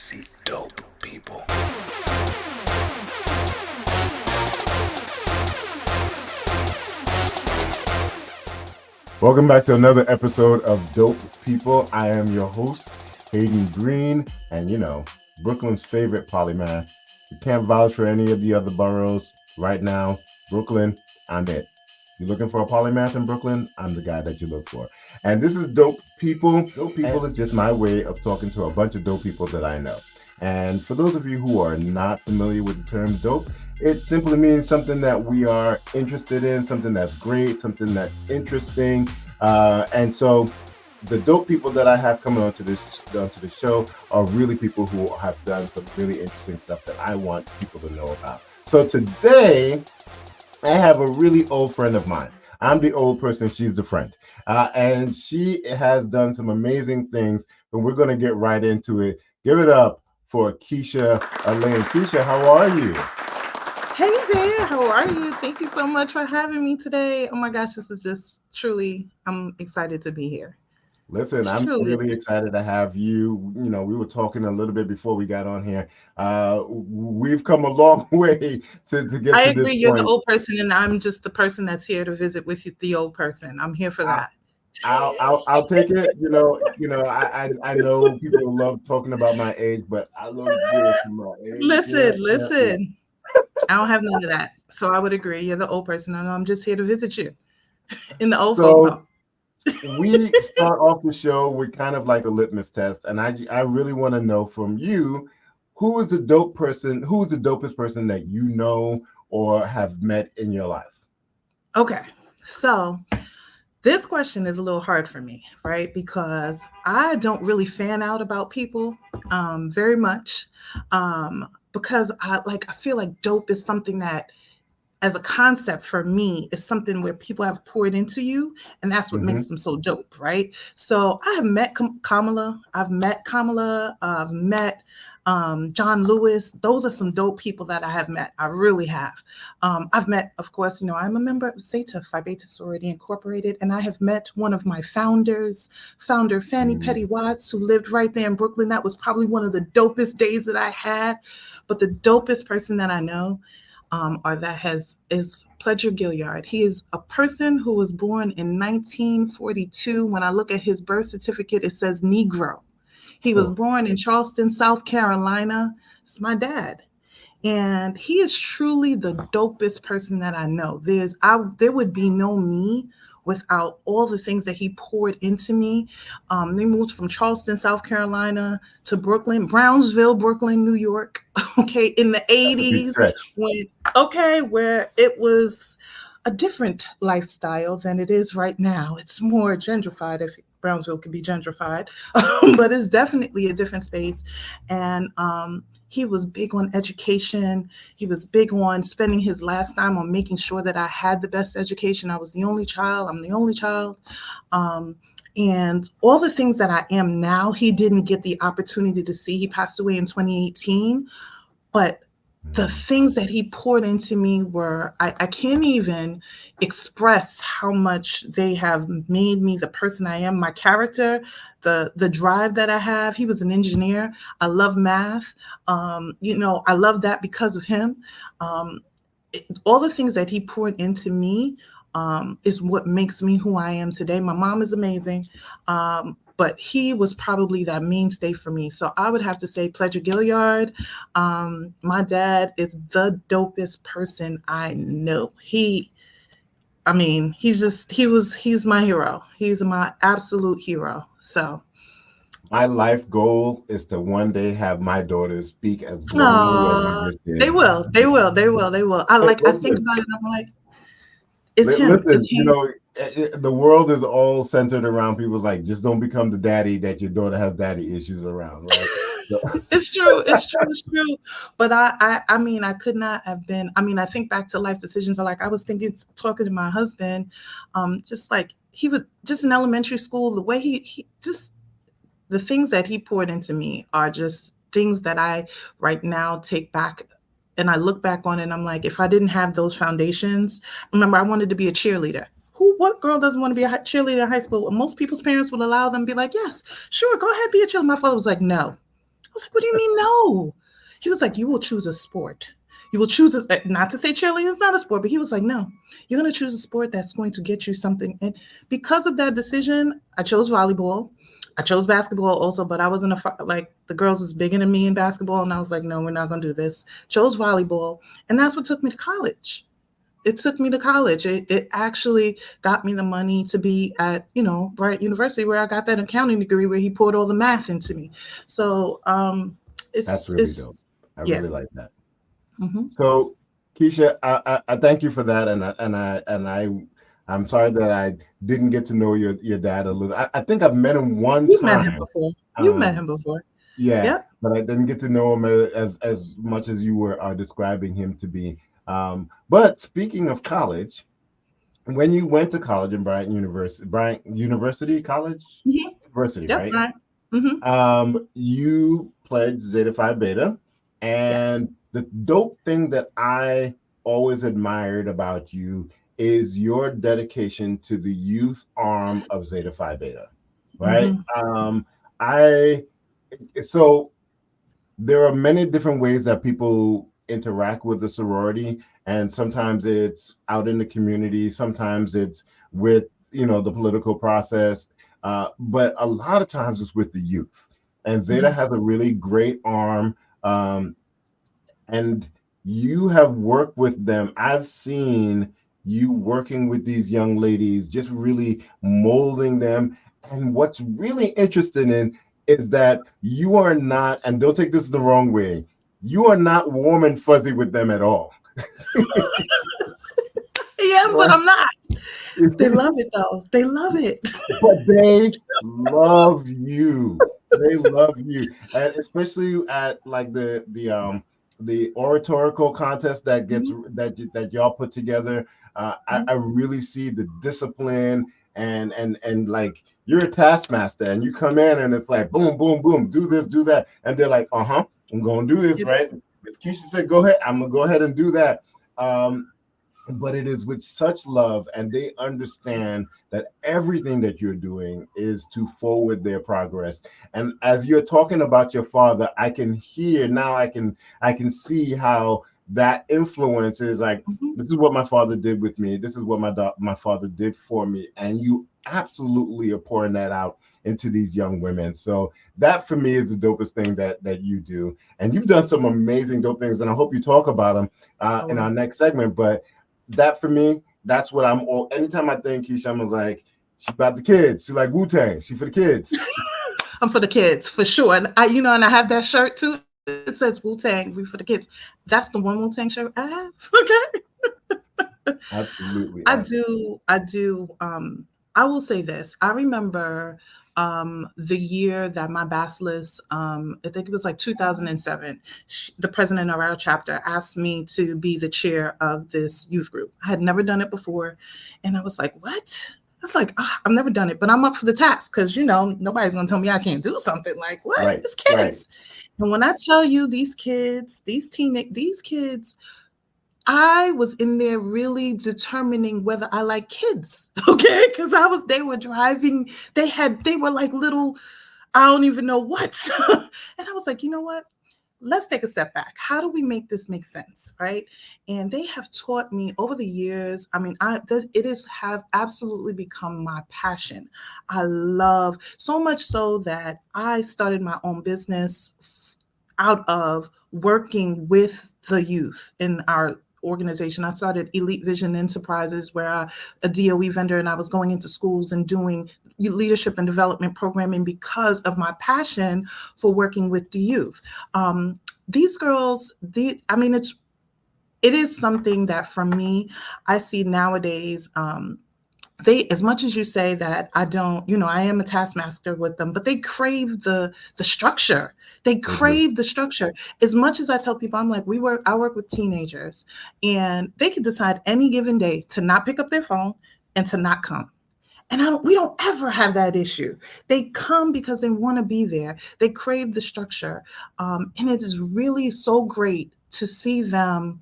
see dope people. Welcome back to another episode of Dope People. I am your host, Hayden Green, and Brooklyn's favorite polymath. You can't vouch for any of the other boroughs right now. Brooklyn, I'm it. You're looking for a polymath in Brooklyn? I'm the guy that you look for. And this is Dope People. Dope People is just my way of talking to a bunch of dope people that I know. And for those of you who are not familiar with the term dope, it simply means something that we are interested in, something that's great, something that's interesting. And so the dope people that I have coming onto the show are really people who have done some really interesting stuff that I want people to know about. So today, I have a really old friend of mine. I'm the old person, she's the friend. And she has done some amazing things, and we're going to get right into it. Give it up for Keisha Alleyne. Keisha, how are you? Hey there, how are you? Thank you so much for having me today. Oh my gosh, this is just truly, I'm excited to be here. Listen, I'm really excited to have you. We were talking a little bit before we got on here. We've come a long way to get I to agree, this you're point. the old person, and I'm just the person that's here to visit with you, the old person. I'm here for that. I'll take it. I know people love talking about my age, but I look good for my age. Listen. I don't have none of that. So I would agree. You're the old person, and I'm just here to visit you in the old folks home. We start off the show with kind of like a litmus test, and I really want to know from you, who is the dopest person that you know or have met in your life? Okay, so this question is a little hard for me, right? Because I don't really fan out about people very much, because I feel like dope is something that, as a concept for me, is something where people have poured into you, and that's what makes them so dope, right? So I have met Kamala. I've met John Lewis. Those are some dope people that I have met. I really have. I've met, of course, I'm a member of Zeta Phi Beta Sorority Incorporated, and I have met one of my founders, Founder Fannie Petty Watts, who lived right there in Brooklyn. That was probably one of the dopest days that I had. But the dopest person that I know is Pledger Gilliard. He is a person who was born in 1942. When I look at his birth certificate, it says Negro. He was born in Charleston, South Carolina. It's my dad. And he is truly the dopest person that I know. There would be no me without all the things that he poured into me. They moved from Charleston, South Carolina to Brooklyn, Brownsville, Brooklyn, New York, okay, in the 80s, where it was a different lifestyle than it is right now. It's more gentrified, if Brownsville can be gentrified, but it's definitely a different space. And he was big on education. He was big on spending his last time on making sure that I had the best education. I was the only child. I'm the only child. And all the things that I am now, he didn't get the opportunity to see. He passed away in 2018. But the things that he poured into me were, I can't even express how much they have made me the person I am, my character, the drive that I have. He was an engineer. I love math. I love that because of him. All the things that he poured into me is what makes me who I am today. My mom is amazing. But he was probably that mainstay for me. So I would have to say Pledger Gilliard. My dad is the dopest person I know. He's my hero. He's my absolute hero. So my life goal is to one day have my daughters speak as glowingly as you just did. They will. I think about it and I'm like, it's him. The world is all centered around people like, just don't become the daddy that your daughter has daddy issues around, right? It's true. But I could not have been. I think back to life decisions. I was talking to my husband, just like he would, just in elementary school, the way he just, the things that he poured into me are just things that I right now take back. And I look back on it and I'm like, if I didn't have those foundations, remember, I wanted to be a cheerleader. What girl doesn't want to be a cheerleader in high school? Most people's parents would allow them to be like, yes, sure, go ahead, be a cheerleader. My father was like, no, was like, what do you mean no? He was like, you will choose a sport. You will choose not to say cheerleading is not a sport, but he was like, no, you're going to choose a sport that's going to get you something. And because of that decision, I chose volleyball. I chose basketball also, but I wasn't like the girls was bigger than me in basketball. And I was like, no, we're not going to do this. Chose volleyball. And that's what took me to college. It took me to college. It actually got me the money to be at, Bright University, where I got that accounting degree, where he poured all the math into me. So That's really dope. I yeah. really like that. Mm-hmm. So, Keisha, I thank you for that, I'm sorry that I didn't get to know your dad a little. I think I've met him one You've time. met him before. You've met him before. Yeah, yep. But I didn't get to know him as much as you are describing him to be. But speaking of college, when you went to college in Bryant University College, mm-hmm. University, yep, right? Mm-hmm. You pledged Zeta Phi Beta, and yes. The dope thing that I always admired about you is your dedication to the youth arm of Zeta Phi Beta, right? So there are many different ways that people interact with the sorority, and sometimes it's out in the community, sometimes it's with the political process, but a lot of times it's with the youth. And Zeta has a really great arm, and you have worked with them. I've seen you working with these young ladies, just really molding them. And what's really interesting is that you are not, and don't take this the wrong way, you are not warm and fuzzy with them at all. Yeah, but I'm not. They love it though. They love it. But they love you. They love you. And especially at like the oratorical contest that gets that y'all put together. I really see the discipline and like you're a taskmaster and you come in and it's like boom, boom, boom, do this, do that. And they're like, I'm gonna do this, right? As Keisha said, go ahead, I'm gonna go ahead and do that. But it is with such love, and they understand that everything that you're doing is to forward their progress. And as you're talking about your father, I can hear now, I can see how that influence is like, this is what my father did with me, this is what my father did for me, and you absolutely are pouring that out into these young women. So that for me is the dopest thing that you do, and you've done some amazing dope things, and I hope you talk about them in our next segment. But that for me, that's what I'm all. Anytime I think Keisha, I'm like, she about the kids. She like Wu-Tang. She for the kids. I'm for the kids for sure. And and I have that shirt too. It says Wu-Tang, we for the kids. That's the one Wu-Tang shirt I have. Okay. Absolutely. I do. I will say this. I remember the year that my bachelor's, I think it was like 2007, the president of our chapter asked me to be the chair of this youth group. I had never done it before. And I was like, what? I was like, I've never done it, but I'm up for the task because, nobody's going to tell me I can't do something. Like, what? Right, It's kids. Right. And when I tell you these kids, I was in there really determining whether I like kids, okay? Because they were driving, they were like little, I don't even know what. And I was like, you know what? Let's take a step back. How do we make this make sense, right? And they have taught me over the years. I mean, have absolutely become my passion. I love so much so that I started my own business out of working with the youth in our organization. I started Elite Vision Enterprises, where a DOE vendor, and I was going into schools and doing leadership and development programming because of my passion for working with the youth. These girls, it is something that for me, I see nowadays, as much as you say that I don't, I am a taskmaster with them, but they crave the structure. They crave the structure. As much as I tell people, I'm like, I work with teenagers, and they could decide any given day to not pick up their phone and to not come. And we don't ever have that issue. They come because they want to be there. They crave the structure. And it is really so great to see them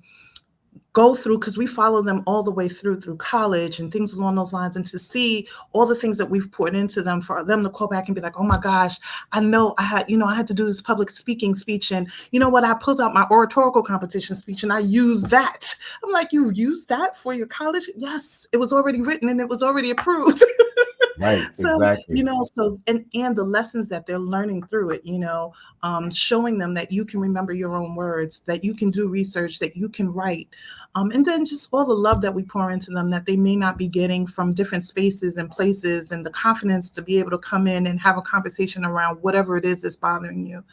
go through, because we follow them all the way through college and things along those lines, and to see all the things that we've poured into them, for them to call back and be like, oh my gosh, I know I had to do this public speaking speech, and you know what, I pulled out my oratorical competition speech and I used that. I'm like, you used that for your college? Yes, it was already written and it was already approved. Right, So, exactly. and the lessons that they're learning through it, showing them that you can remember your own words, that you can do research, that you can write. And then just all the love that we pour into them that they may not be getting from different spaces and places, and the confidence to be able to come in and have a conversation around whatever it is that's bothering you.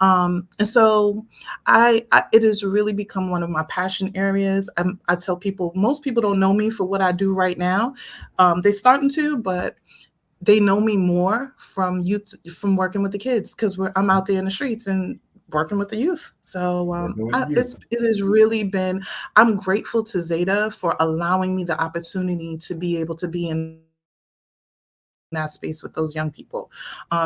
And so it has really become one of my passion areas. I tell people, most people don't know me for what I do right now. They're starting to, but they know me more from from working with the kids, because I'm out there in the streets and working with the youth. So it has really been, I'm grateful to Zeta for allowing me the opportunity to be able to be in that space with those young people,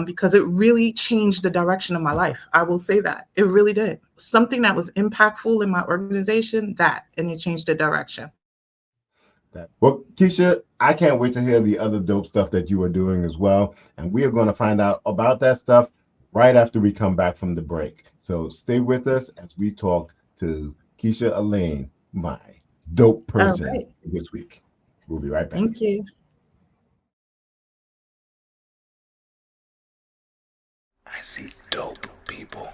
because it really changed the direction of my life. I will say that it really did. Something that was impactful in my organization, and it changed the direction. Well, Keisha, I can't wait to hear the other dope stuff that you are doing as well. And we are going to find out about that stuff right after we come back from the break. So stay with us as we talk to Keisha Alleyne, my dope person this week. We'll be right back. Thank you. I see dope people.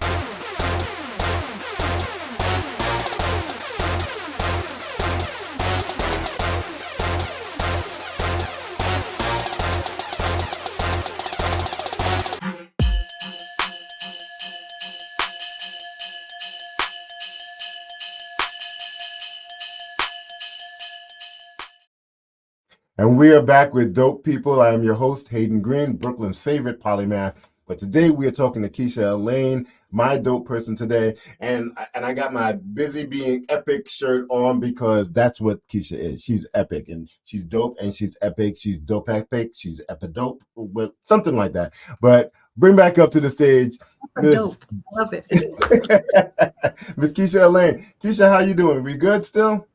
And we are back with Dope People. I am your host, Hayden Green, Brooklyn's favorite polymath. But today we are talking to Keisha Alleyne, my dope person today. And I got my busy being epic shirt on because that's what Keisha is. She's epic and she's dope and she's epic. She's dope epic. She's epidope, but something like that. But bring back up to the stage. Dope. Love it. Miss Keisha Alleyne. Keisha, how you doing? We good still?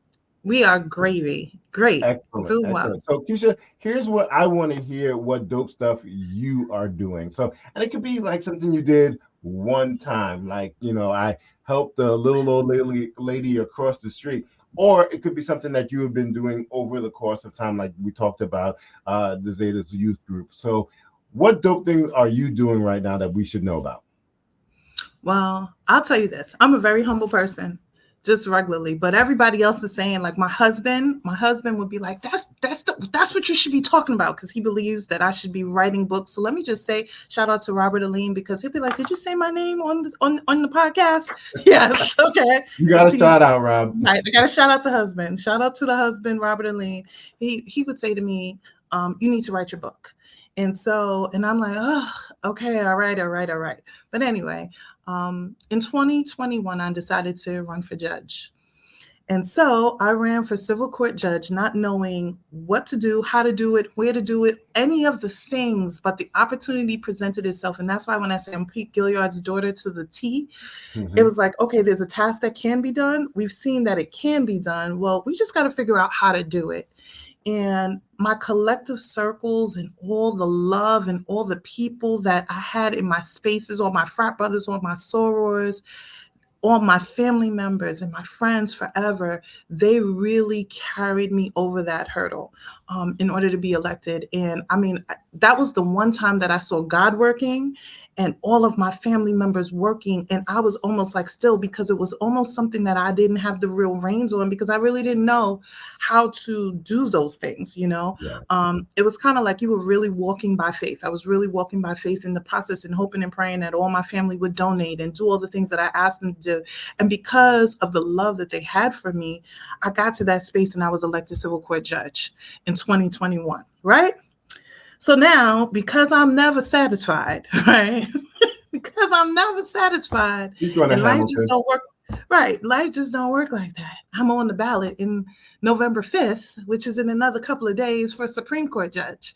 We are gravy. Great. Excellent. Excellent. So Keisha, here's what I want to hear, what dope stuff you are doing. So, and it could be like something you did one time, like, I helped a little old lady across the street, or it could be something that you have been doing over the course of time, like we talked about the Zeta's youth group. So what dope things are you doing right now that we should know about? Well, I'll tell you this. I'm a very humble person, just regularly, but everybody else is saying, like my husband would be like, that's what you should be talking about, because he believes that I should be writing books. So let me just say, shout out to Robert Alleyne, because he'll be like, did you say my name on the podcast? Yes. Okay. You got a shout out, Rob. Right. I got to shout out the husband. Shout out to the husband, Robert Alleyne. He would say to me, you need to write your book. And I'm like, oh, okay. All right. But anyway, in 2021, I decided to run for judge. And so I ran for civil court judge, not knowing what to do, how to do it, where to do it, any of the things, but the opportunity presented itself. And that's why when I say I'm Pete Gilliard's daughter to the T, it was like, okay, there's a task that can be done. We've seen that it can be done. Well, we just got to figure out how to do it. And my collective circles and all the love and all the people that I had in my spaces, all my frat brothers, all my sorors, all my family members and my friends forever, they really carried me over that hurdle in order to be elected. And I mean, that was the one time that I saw God working and all of my family members working. And I was almost like still, because it was almost something that I didn't have the real reins on, because I really didn't know how to do those things, Yeah. It was kind of like you were really walking by faith. I was really walking by faith in the process and hoping and praying that all my family would donate and do all the things that I asked them to do. And because of the love that they had for me, I got to that space and I was elected civil court judge in 2021, right? So now, because I'm never satisfied, right? Because I'm never satisfied, and life just don't work. Right, life just don't work like that. I'm on the ballot in November 5th, which is in another couple of days, for Supreme Court judge.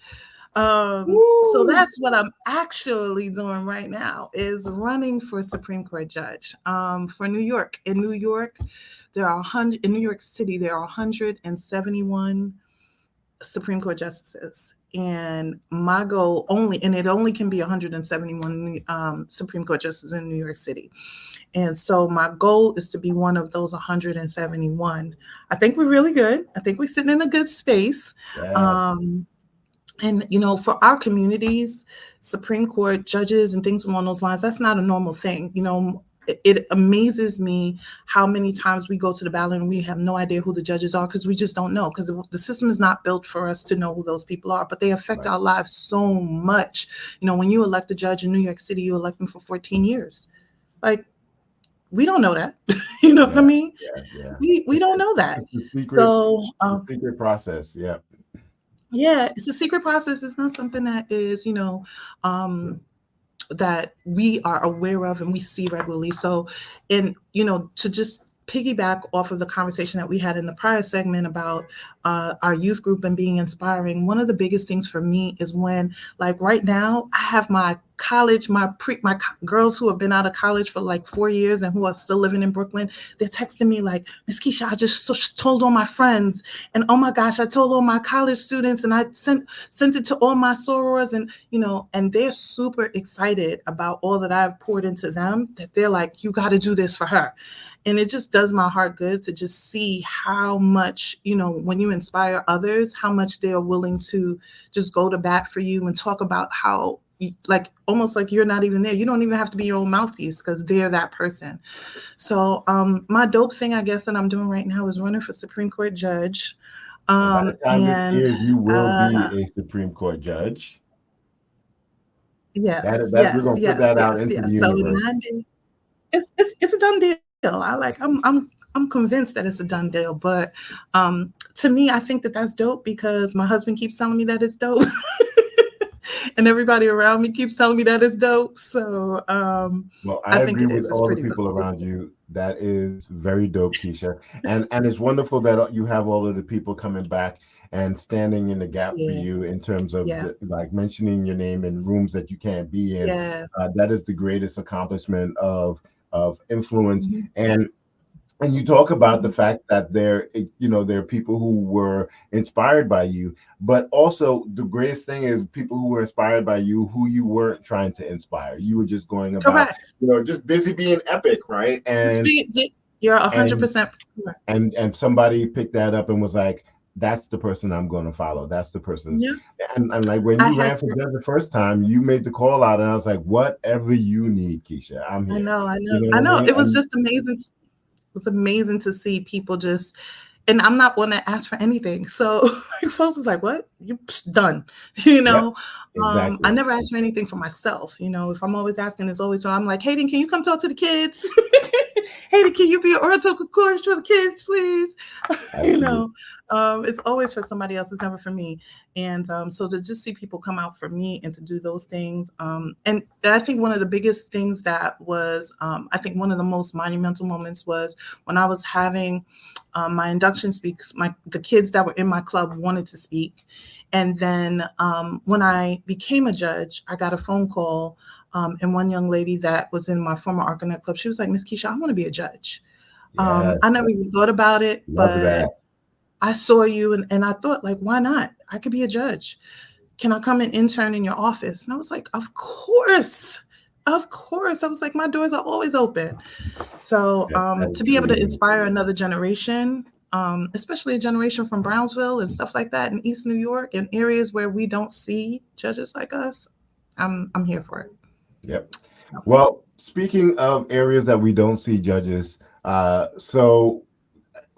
So Woo! that's what I'm actually doing right now is running for Supreme Court judge for New York. In New York, there are 100 in New York City. There are 171 Supreme Court justices, and my goal only, and it only can be 171 Supreme Court justices in New York City. And so my goal is to be one of those 171. I think we're really good. I think we're sitting in a good space. Yes. And for our communities, Supreme Court judges and things along those lines, that's not a normal thing. It amazes me how many times we go to the ballot and we have no idea who the judges are because we just don't know, because the system is not built for us to know who those people are, but they affect Right. our lives so much. When you elect a judge in New York City, you elect them for 14 years. Like, we don't know that. You know what I Yeah. mean? Yeah. We don't know that. It's the secret, So the secret process. Yeah. yeah, it's a secret process. It's not something that is, that we are aware of and we see regularly. So, and to just piggyback off of the conversation that we had in the prior segment about our youth group and being inspiring, one of the biggest things for me is when, like right now, I have my college, my girls who have been out of college for like 4 years and who are still living in Brooklyn. They're texting me like, Miss Keisha, I just told all my friends, and oh my gosh, I told all my college students, and I sent it to all my sorors, and and they're super excited about all that I've poured into them, that they're like, you got to do this for her. And it just does my heart good to just see how much, when you inspire others, how much they are willing to just go to bat for you and talk about how, like, almost like you're not even there. You don't even have to be your own mouthpiece because they're that person. So my dope thing, I guess, that I'm doing right now is running for Supreme Court judge. And by the time this And airs, you will be a Supreme Court judge. yes, That we're yes, gonna put yes, that out yes, into the yes. So in universe. 9 days, it's a done deal. I'm convinced that it's a done deal. But to me, I think that that's dope because my husband keeps telling me that it's dope. And everybody around me keeps telling me that it's dope. So Well, I I think agree it with is. It's all the pretty people dope. around you. That is very dope, Keisha. And it's wonderful that you have all of the people coming back and standing in the gap for Yeah, you in terms of yeah, like mentioning your name in rooms that you can't be in. yeah. That is the greatest accomplishment of influence. Mhm, And you talk about the mhm. fact that there are people who were inspired by you, but also the greatest thing is people who were inspired by you who you weren't trying to inspire. You were just going about, Correct. just busy being epic, right? You're And 100% correct. and somebody picked that up and was like, that's the person I'm going to follow. That's the person's. Yeah, And like when I you had. ran for judge the first time, you made the call out, and I was like, whatever you need, Keisha, I'm I here. know, I know, You know I what I know. mean? It was just amazing. It was amazing to see people just, and I'm not one that asks for anything. So like, folks is like, what? You done. You Yep, know, I exactly. never ask for anything for myself. If I'm always asking, it's always, I'm like, Hayden, can you come talk to the kids? Hayden, can you be an oratorical course for the kids, please? you Absolutely. know, it's always for somebody else. It's never for me. And so to just see people come out for me and to do those things. And I think one of the biggest things that was, I think one of the most monumental moments was when I was having my induction speaks. The kids that were in my club wanted to speak. And then when I became a judge, I got a phone call. And one young lady that was in my former Arcanet club, she was like, Miss Keisha, I want to be a judge. I Yes, never even thought about it, love that. but I saw you and I thought, like, why not? I could be a judge. Can I come and intern in your office? And I was like, of course. Of course. I was like, my doors are always open. So That is to be able truly to amazing. inspire another generation, especially a generation from Brownsville and stuff like that in East New York and areas where we don't see judges like us, I'm here for it. Yep. Well, speaking of areas that we don't see judges, so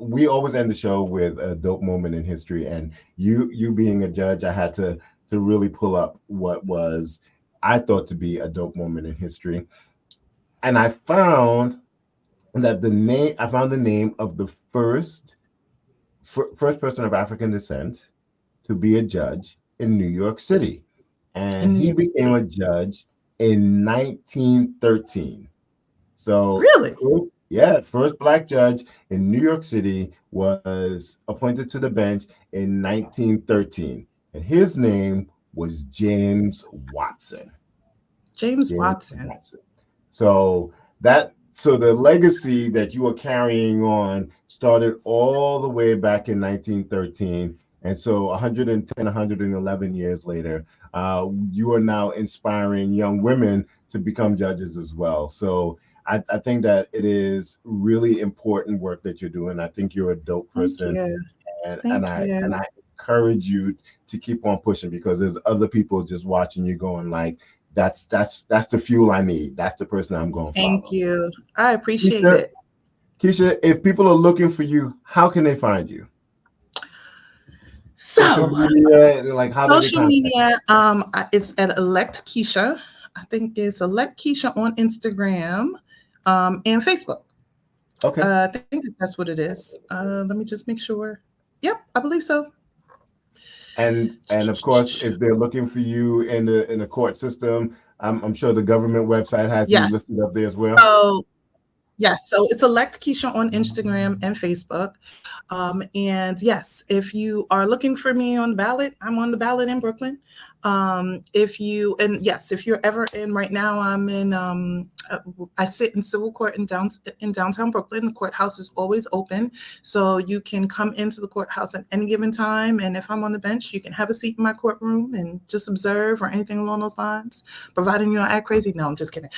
we always end the show with a dope moment in history. And you being a judge, I had to really pull up what was I thought to be a dope moment in history. And I found the name of the first person of African descent to be a judge in New York City. And In New he York became City. a judge in 1913. So, Really? yeah, first black judge in New York City was appointed to the bench in 1913. And his name was James Watson. James Watson. So the legacy that you are carrying on started all the way back in 1913. And so 110, 111 years later, you are now inspiring young women to become judges as well. So I think that it is really important work that you're doing. I think you're a dope person. And I encourage you to keep on pushing, because there's other people just watching you going like, that's the fuel I need. That's the person I'm going to follow. Thank you. I appreciate it. Keisha, if people are looking for you, how can they find you? So social media, like how social media, it's at Elect Keisha. I think it's Elect Keisha on Instagram and Facebook. Okay. I think that's what it is. Let me just make sure. Yep, I believe so. And of course, if they're looking for you in the court system, I'm sure the government website has you listed up there as well. So yes, so it's Elect Keisha on Instagram and Facebook. And yes, if you are looking for me on the ballot, I'm on the ballot in Brooklyn. If you're ever in, right now I'm in, I sit in civil court in downtown Brooklyn. The courthouse is always open. So you can come into the courthouse at any given time. And if I'm on the bench, you can have a seat in my courtroom and just observe or anything along those lines, providing you don't act crazy. No, I'm just kidding.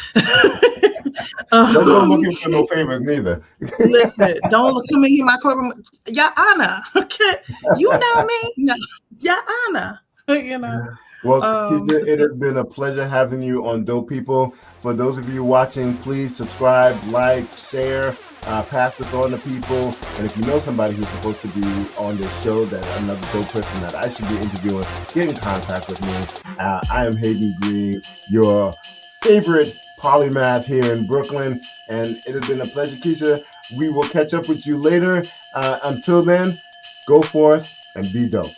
Don't go looking for no favors neither. Listen, don't come in my courtroom. Your Honor, okay? You know me? No, Your Honor, you know. Well, Keisha, it has been a pleasure having you on Dope People. For those of you watching, please subscribe, like, share, pass this on to people. And if you know somebody who's supposed to be on this show, that another dope person that I should be interviewing, get in contact with me. I am Hayden Green, your favorite polymath here in Brooklyn, and it has been a pleasure, Keisha. We will catch up with you later. Until then, go forth and be dope.